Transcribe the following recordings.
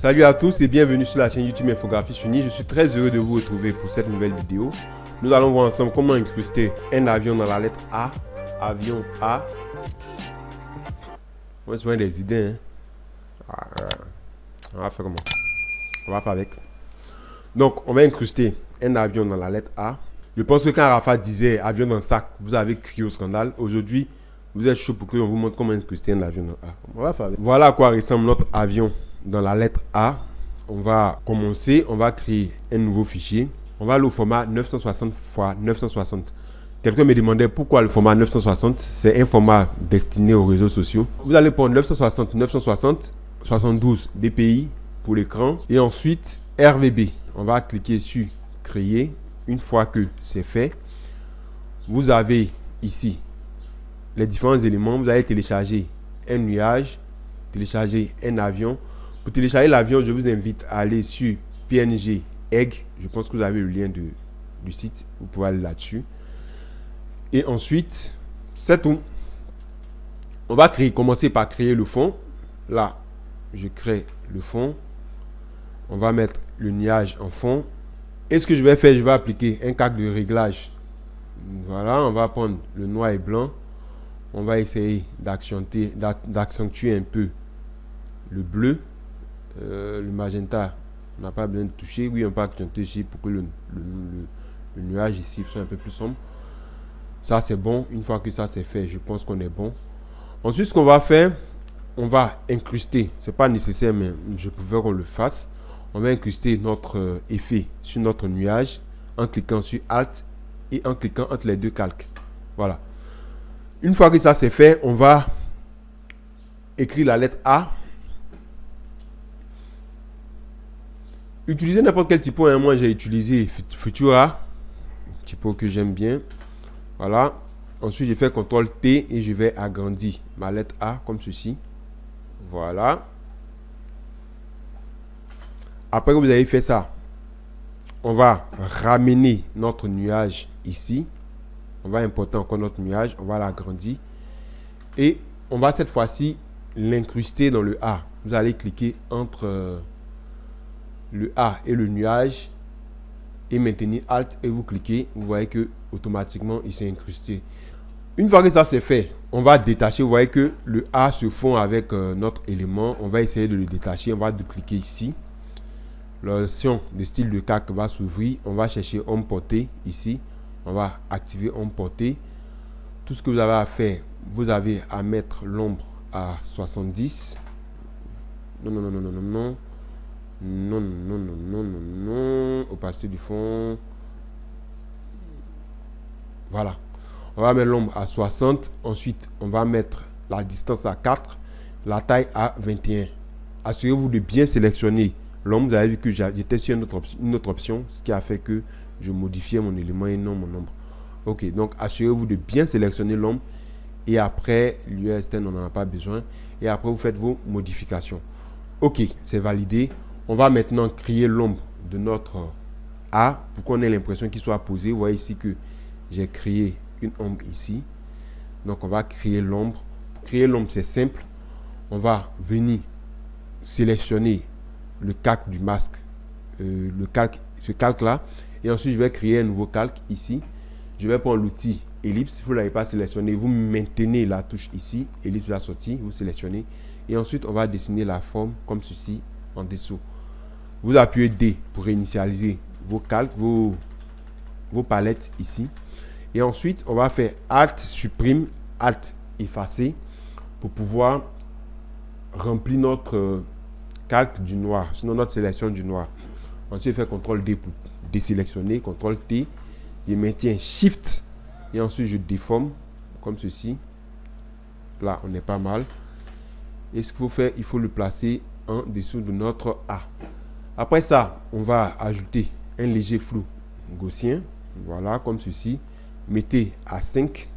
Salut à tous et bienvenue sur la chaîne YouTube Infographiste Unie. Je suis très heureux de vous retrouver pour cette nouvelle vidéo. Nous allons voir ensemble comment incruster un avion dans la lettre A. Avion A. On va se faire des idées. On va faire comment? On va faire avec. Donc, on va incruster un avion dans la lettre A. Je pense que quand Rafa disait avion dans le sac, vous avez crié au scandale. Aujourd'hui, vous êtes chaud pour que l'on vous montre comment incruster un avion dans A. On va faire avec. Voilà à quoi ressemble notre avion dans la lettre A. On va commencer, on va créer un nouveau fichier. On va aller au format 960 x 960. Quelqu'un me demandait pourquoi le format 960. C'est un format destiné aux réseaux sociaux. Vous allez prendre 960, 960, 72 dpi pour l'écran. Et ensuite, RVB. On va cliquer sur créer. Une fois que c'est fait, vous avez ici les différents éléments. Vous allez télécharger un nuage, télécharger un avion. Pour télécharger l'avion, je vous invite à aller sur PNG Egg. Je pense que vous avez le lien du site. Vous pouvez aller là-dessus. Et ensuite, c'est tout. On va commencer par créer le fond. Là, je crée le fond. On va mettre le nuage en fond. Et ce que je vais faire, je vais appliquer un cadre de réglage. Voilà, on va prendre le noir et blanc. On va essayer d'accentuer un peu le bleu. Le magenta, on n'a pas besoin de toucher. Oui, on peut accentuer ici pour que le nuage ici soit un peu plus sombre. Ça, c'est bon. Une fois que ça c'est fait, je pense qu'on est bon. Ensuite, ce qu'on va faire, on va incruster. C'est pas nécessaire, mais je préfère qu'on le fasse. On va incruster notre effet sur notre nuage en cliquant sur Alt et en cliquant entre les deux calques. Voilà. Une fois que ça c'est fait, on va écrire la lettre A. Utilisez n'importe quel typo. Moi, j'ai utilisé Futura, typo que j'aime bien. Voilà. Ensuite, je fais CTRL T et je vais agrandir ma lettre A comme ceci. Voilà. Après que vous avez fait ça, on va ramener notre nuage ici. On va importer encore notre nuage. On va l'agrandir. Et on va cette fois-ci l'incruster dans le A. Vous allez cliquer entre le A et le nuage et maintenir Alt et vous cliquez. Vous voyez que automatiquement il s'est incrusté. Une fois que ça c'est fait, on va détacher. Vous voyez que le A se fond avec notre élément. On va essayer de le détacher. On va cliquer ici. L'option de style de calque va s'ouvrir. On va chercher Home porté ici. On va activer Home porté. Tout ce que vous avez à faire, vous avez à mettre l'ombre à 70. Non, non, non, non, non, non, non. Non, non, non, non, non, non. Opacité du fond. Voilà. On va mettre l'ombre à 60. Ensuite, on va mettre la distance à 4. La taille à 21. Assurez-vous de bien sélectionner l'ombre. Vous avez vu que j'étais sur une autre option. Ce qui a fait que je modifiais mon élément et non mon ombre. Ok. Donc, assurez-vous de bien sélectionner l'ombre. Et après, l'USTN, on n'en a pas besoin. Et après, vous faites vos modifications. Ok. C'est validé. On va maintenant créer l'ombre de notre A pour qu'on ait l'impression qu'il soit posé. Vous voyez ici que j'ai créé une ombre ici. Donc on va créer l'ombre. Pour créer l'ombre, c'est simple. On va venir sélectionner le calque du masque. Ce calque là. Et ensuite, je vais créer un nouveau calque ici. Je vais prendre l'outil ellipse. Si vous ne l'avez pas sélectionné, vous maintenez la touche ici. Ellipse va sortir. Vous sélectionnez. Et ensuite, on va dessiner la forme comme ceci en dessous. Vous appuyez D pour réinitialiser vos calques, vos palettes ici. Et ensuite, on va faire Alt supprime, Alt effacer pour pouvoir remplir notre calque du noir, sinon notre sélection du noir. Ensuite, je fais CTRL D pour désélectionner, CTRL T, je maintiens Shift et ensuite je déforme comme ceci. Là, on est pas mal. Et ce qu'il faut faire, il faut le placer en dessous de notre A. Après ça, on va ajouter un léger flou gaussien. Voilà, comme ceci. Mettez à 5.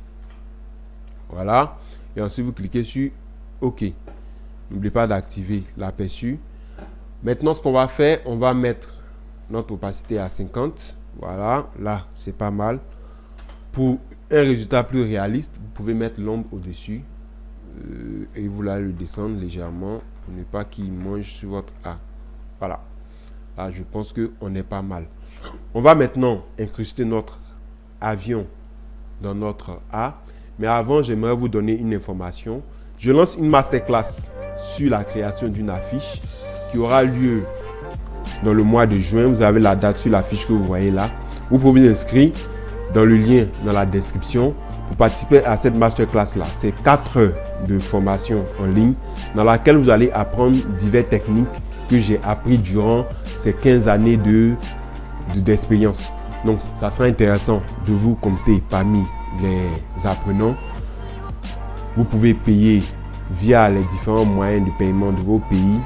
Voilà. Et ensuite, vous cliquez sur OK. N'oubliez pas d'activer l'aperçu. Maintenant, ce qu'on va faire, on va mettre notre opacité à 50. Voilà. Là, c'est pas mal. Pour un résultat plus réaliste, vous pouvez mettre l'ombre au-dessus. Et vous allez le descendre légèrement pour ne pas qu'il mange sur votre A. Voilà. Là, je pense qu'on est pas mal. On va maintenant incruster notre avion dans notre A. Mais avant, j'aimerais vous donner une information. Je lance une masterclass sur la création d'une affiche qui aura lieu dans le mois de juin. Vous avez la date sur l'affiche que vous voyez là. Vous pouvez vous inscrire dans le lien dans la description pour participer à cette masterclass là. C'est 4 heures de formation en ligne dans laquelle vous allez apprendre diverses techniques que j'ai appris durant ces 15 années d'expérience. Donc, ça sera intéressant de vous compter parmi les apprenants. Vous pouvez payer via les différents moyens de paiement de vos pays,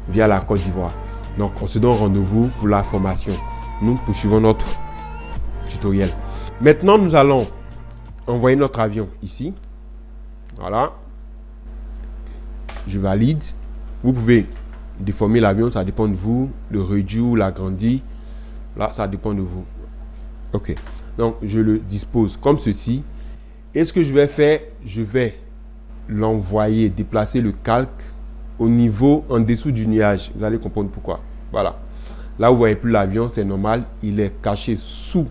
via la Côte d'Ivoire. Donc, on se donne rendez-vous pour la formation. Nous poursuivons notre tutoriel. Maintenant, nous allons envoyer notre avion ici. Voilà. Je valide. Vous pouvez déformer l'avion, ça dépend de vous. Le réduire ou l'agrandir. Là, ça dépend de vous. Ok. Donc, je le dispose comme ceci. Et ce que je vais faire, je vais l'envoyer, déplacer le calque au niveau en dessous du nuage. Vous allez comprendre pourquoi. Voilà. Là, vous ne voyez plus l'avion, c'est normal. Il est caché sous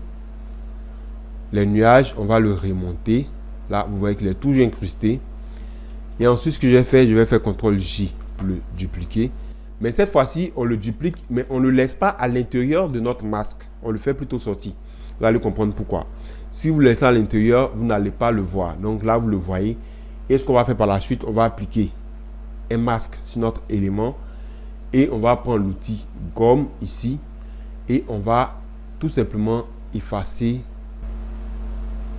les nuages. On va le remonter. Là, vous voyez qu'il est toujours incrusté. Et ensuite, ce que je vais faire CTRL-J pour le dupliquer. Mais cette fois-ci, on le duplique, mais on ne le laisse pas à l'intérieur de notre masque. On le fait plutôt sortir. Vous allez comprendre pourquoi. Si vous le laissez à l'intérieur, vous n'allez pas le voir. Donc là, vous le voyez. Et ce qu'on va faire par la suite, on va appliquer un masque sur notre élément. Et on va prendre l'outil gomme ici. Et on va tout simplement effacer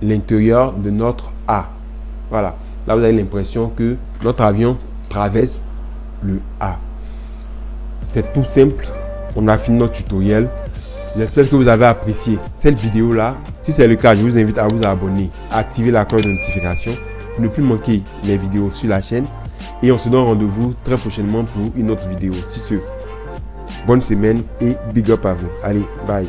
l'intérieur de notre A. Voilà. Là, vous avez l'impression que notre avion traverse le A. C'est tout simple. On a fini notre tutoriel. J'espère que vous avez apprécié cette vidéo là. Si c'est le cas, je vous invite à vous abonner, à activer la cloche de notification pour ne plus manquer les vidéos sur la chaîne. Et on se donne rendez-vous très prochainement pour une autre vidéo. Sur ce, bonne semaine et big up à vous. Allez, bye.